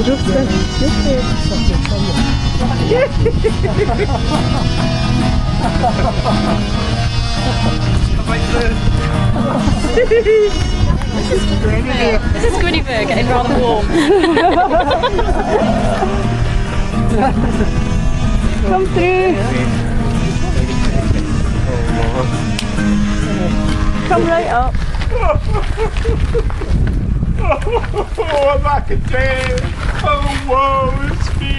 This is Guinevere getting rather warm. Come through. Come right up. Oh, back a day. Oh, woe is me.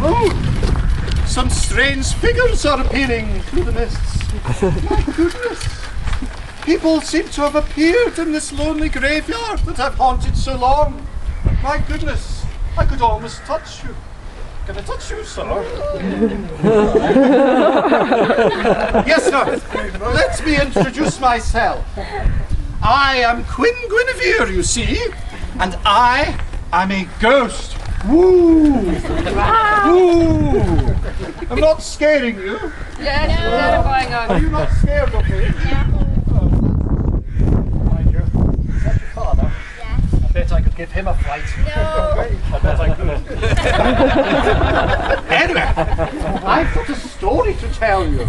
Oh, some strange figures are appearing through the mists. My goodness. People seem to have appeared in this lonely graveyard that I've haunted so long. My goodness, I could almost touch you. Can I touch you, sir? Yes, sir. Let me introduce myself. I am Queen Guinevere, you see, and I am a ghost. Woo! Woo! I'm not scaring you. Yes, terrifying. Are you not scared of me? Yeah. Mind you, is that your father? Yes. I bet I could give him a fright. No. I bet I could. Anyway, I've got a story to tell you.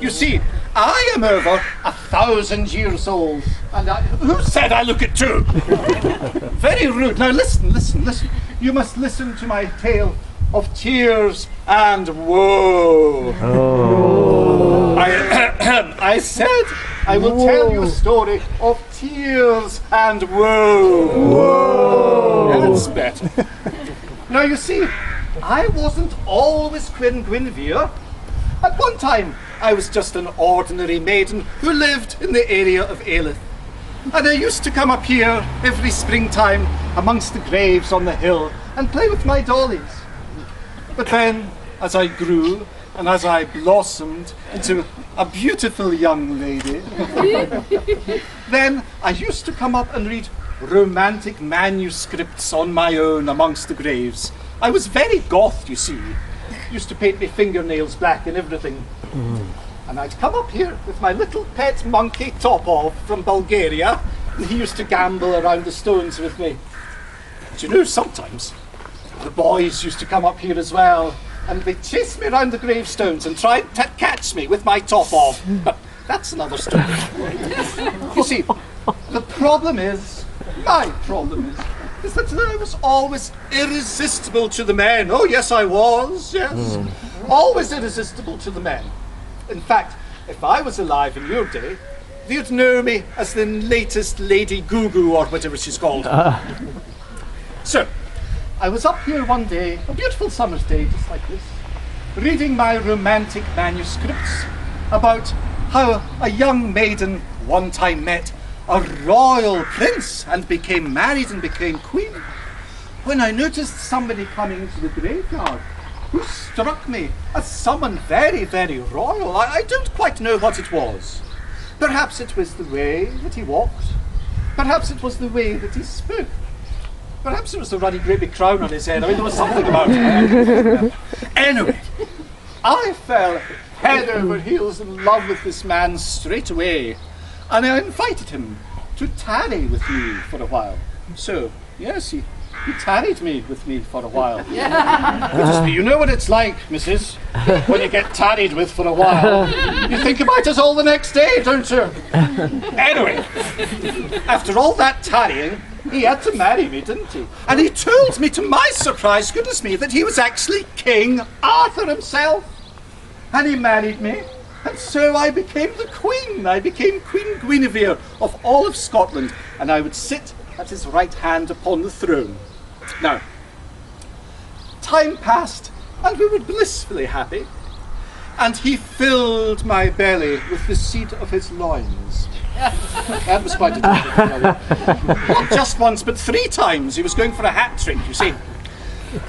You see, I am over 1,000 years old. And who said I look it too? Very rude. Now listen, listen, listen. You must listen to my tale of tears and woe. Oh. I said I will tell you a story of tears and woe. Whoa. That's better. Now you see, I wasn't always Queen Guinevere. At one time, I was just an ordinary maiden who lived in the area of Alyth. And I used to come up here every springtime amongst the graves on the hill and play with my dollies. But then, as I grew and as I blossomed into a beautiful young lady, then I used to come up and read romantic manuscripts on my own amongst the graves. I was very goth, you see. Used to paint my fingernails black and everything. And I'd come up here with my little pet monkey Topov from Bulgaria, and he used to gambol around the stones with me. But you know, sometimes the boys used to come up here as well, and they'd chase me around the gravestones and try and catch me with my Topov. But that's another story. You see, the problem is, my problem is that I was always irresistible to the men. Oh yes, I was, yes. Always irresistible to the men. In fact, if I was alive in your day, they'd know me as the latest Lady Goo-Goo or whatever she's called. So, I was up here one day, a beautiful summer's day just like this, reading my romantic manuscripts about how a young maiden one time met a royal prince and became married and became queen, when I noticed somebody coming into the graveyard who struck me as someone very, very royal. I don't quite know what it was. Perhaps it was the way that he walked. Perhaps it was the way that he spoke. Perhaps it was the ruddy great big crown on his head. I mean, there was something about it. Anyway, I fell head over heels in love with this man straight away. And I invited him to tarry with me for a while. So, yes, he tarried with me for a while. You know what it's like, missus, when you get tarried with for a while. You think about it all the next day, don't you? Anyway, after all that tarrying, he had to marry me, didn't he? And he told me, to my surprise, goodness me, that he was actually King Arthur himself. And he married me, and so I became the queen. I became Queen Guinevere of all of Scotland, and I would sit at his right hand upon the throne. Now, time passed, and we were blissfully happy, and he filled my belly with the seed of his loins. That was quite a difficult. Not just once, but 3 times. He was going for a hat trick, you see.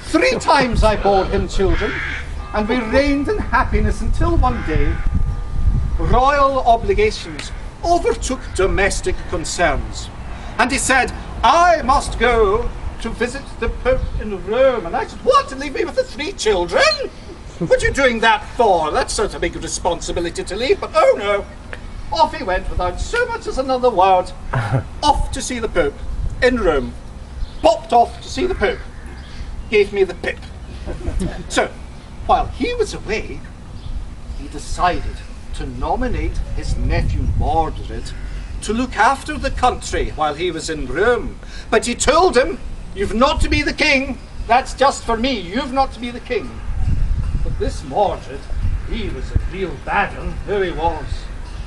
3 times I bore him children, and we reigned in happiness until one day, royal obligations overtook domestic concerns. And he said, I must go to visit the Pope in Rome. And I said, what, to leave me with the 3 children? What are you doing that for? That's such a big responsibility to leave. But oh no, off he went without so much as another word. Off to see the Pope in Rome. Popped off to see the Pope. Gave me the pip. So, while he was away, he decided to nominate his nephew Mordred to look after the country while he was in Rome. But he told him, "You've not to be the king. That's just for me. You've not to be the king." But this Mordred, he was a real bad one, who he was.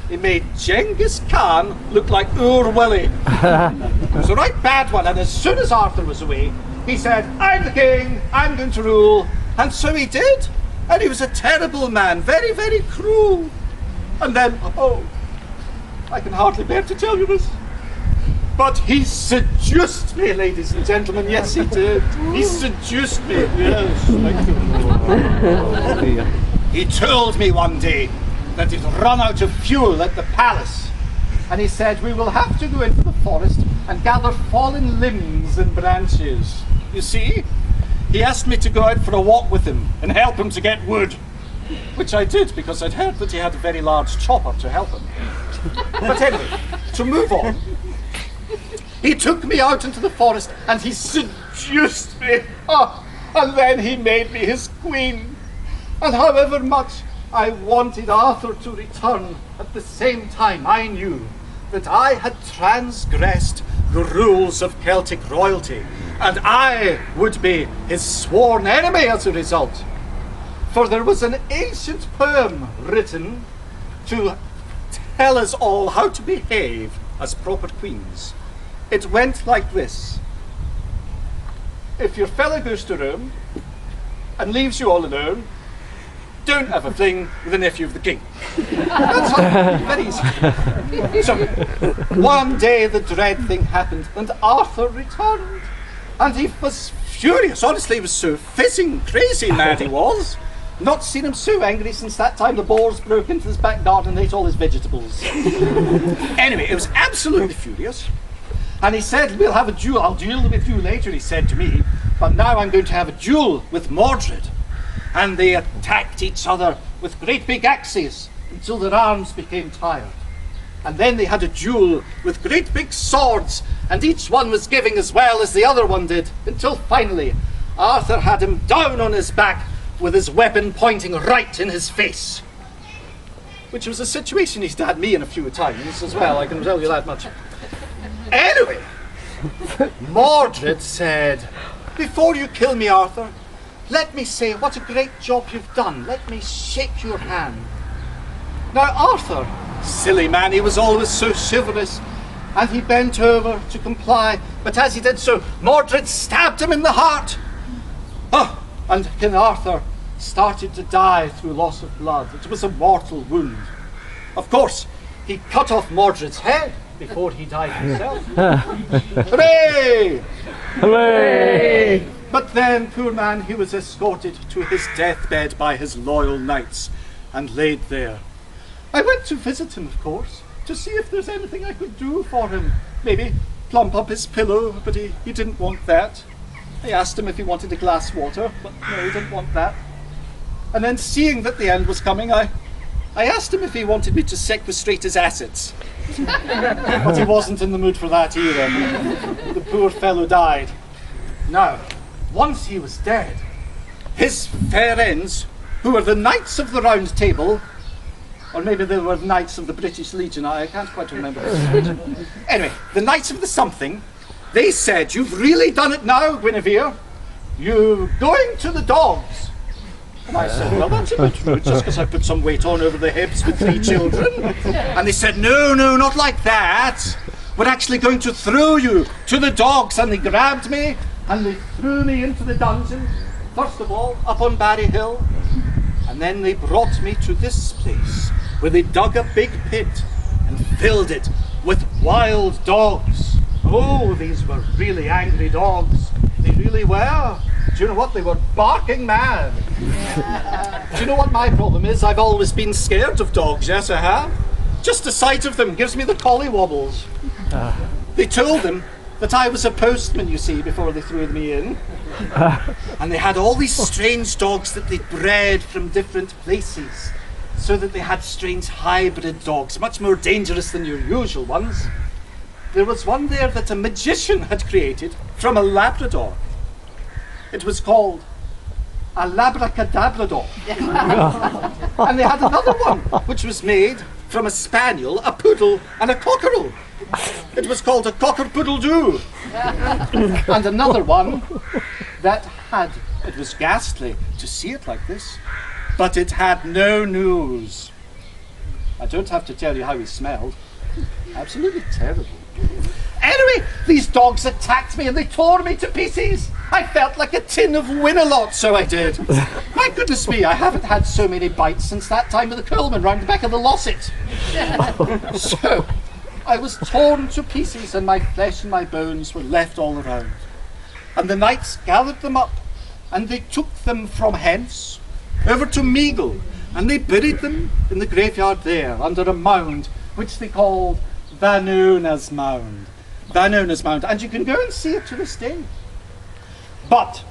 He made Genghis Khan look like Ur Willie. He was a right bad one, and as soon as Arthur was away, he said, "I'm the king, I'm going to rule." And so he did. And he was a terrible man, very, very cruel. And then, oh, I can hardly bear to tell you this, but he seduced me, ladies and gentlemen. Yes, he did. He seduced me. Yes, thank you. He told me one day that he'd run out of fuel at the palace. And he said, "We will have to go into the forest and gather fallen limbs and branches." You see, he asked me to go out for a walk with him and help him to get wood, which I did because I'd heard that he had a very large chopper to help him. But anyway, to move on, he took me out into the forest and he seduced me. Oh, and then he made me his queen. And however much I wanted Arthur to return, at the same time I knew that I had transgressed the rules of Celtic royalty, and I would be his sworn enemy as a result. For there was an ancient poem written to tell us all how to behave as proper queens. It went like this: if your fellow goes to Rome and leaves you all alone, don't have a fling with the nephew of the king. That's all. Very easy. So, one day the dread thing happened and Arthur returned. And he was furious. Honestly, he was so fizzing crazy mad he was. Not seen him so angry since that time the boars broke into his back garden and ate all his vegetables. Anyway, he was absolutely furious. And he said, "We'll have a duel. I'll duel with you later," he said to me. "But now I'm going to have a duel with Mordred." And they attacked each other with great big axes until their arms became tired. And then they had a duel with great big swords, and each one was giving as well as the other one did, until finally Arthur had him down on his back with his weapon pointing right in his face. Which was a situation he's had me in a few times as well, I can tell you that much. Anyway, Mordred said, "Before you kill me, Arthur, let me say what a great job you've done. Let me shake your hand." Now Arthur, silly man, he was always so chivalrous, and he bent over to comply, but as he did so, Mordred stabbed him in the heart. Oh, and King Arthur started to die through loss of blood. It was a mortal wound. Of course, he cut off Mordred's head before he died himself. Hooray! Hooray! But then, poor man, he was escorted to his deathbed by his loyal knights and laid there. I went to visit him, of course, to see if there's anything I could do for him. Maybe plump up his pillow, but he didn't want that. I asked him if he wanted a glass of water, but no, he didn't want that. And then, seeing that the end was coming, I asked him if he wanted me to sequestrate his assets. But he wasn't in the mood for that either. The poor fellow died. Now, once he was dead, his fair ends, who were the Knights of the Round Table, or maybe they were Knights of the British Legion, I can't quite remember. Anyway, the Knights of the something, they said, "You've really done it now, Guinevere. You're going to the dogs." And I said, "Well, that's a bit rude, just because I put some weight on over the hips with 3 children. And they said, no, not like that. We're actually going to throw you to the dogs." And they grabbed me and they threw me into the dungeon, first of all, up on Barry Hill. And then they brought me to this place, where they dug a big pit and filled it with wild dogs. Oh, these were really angry dogs. They really were. Do you know what? They were barking mad. Do you know what my problem is? I've always been scared of dogs, yes I have. Just the sight of them gives me the collywobbles. They told them that I was a postman, you see, before they threw me in. And they had all these strange dogs that they'd bred from different places. so that they had strange hybrid dogs, much more dangerous than your usual ones. There was one there that a magician had created from a Labrador. It was called a Labracadabrador. And they had another one, which was made from a spaniel, a poodle, and a cockerel. It was called a cocker-poodle-doo. And another one that had, it was ghastly to see it like this, but it had no nose. I don't have to tell you how he smelled. Absolutely terrible. Anyway, these dogs attacked me and they tore me to pieces. I felt like a tin of Win-a-Lot, so I did. My goodness me, I haven't had so many bites since that time with the Coleman round the back of the Losset. So, I was torn to pieces and my flesh and my bones were left all around. And the knights gathered them up and they took them from hence over to Meagle and they buried them in the graveyard there under a mound which they called Vanona's Mound. Vanona's Mound, and you can go and see it to this day. But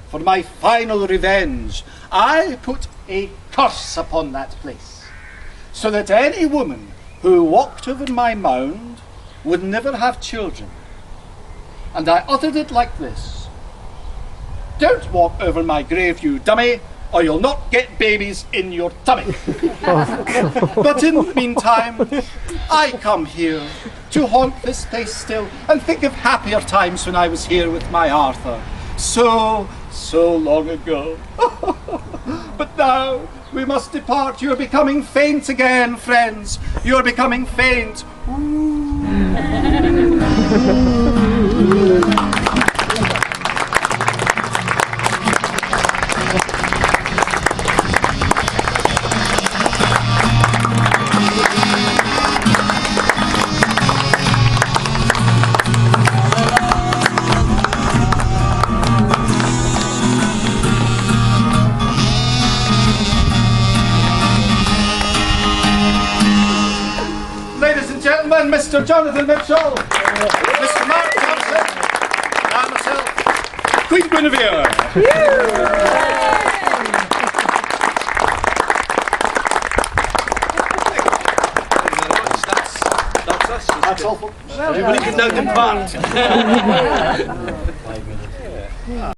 for my final revenge, I put a curse upon that place, so that any woman who walked over my mound would never have children. And I uttered it like this: don't walk over my grave, you dummy, or you'll not get babies in your tummy. But in the meantime, I come here to haunt this place still and think of happier times when I was here with my Arthur. So long ago. But now we must depart. You're becoming faint again, friends. You're becoming faint. Mr. Jonathan Mitchell, Mr. Mark Paterson, and myself, Queen Guinevere. That's us. That's all. Everybody can now depart.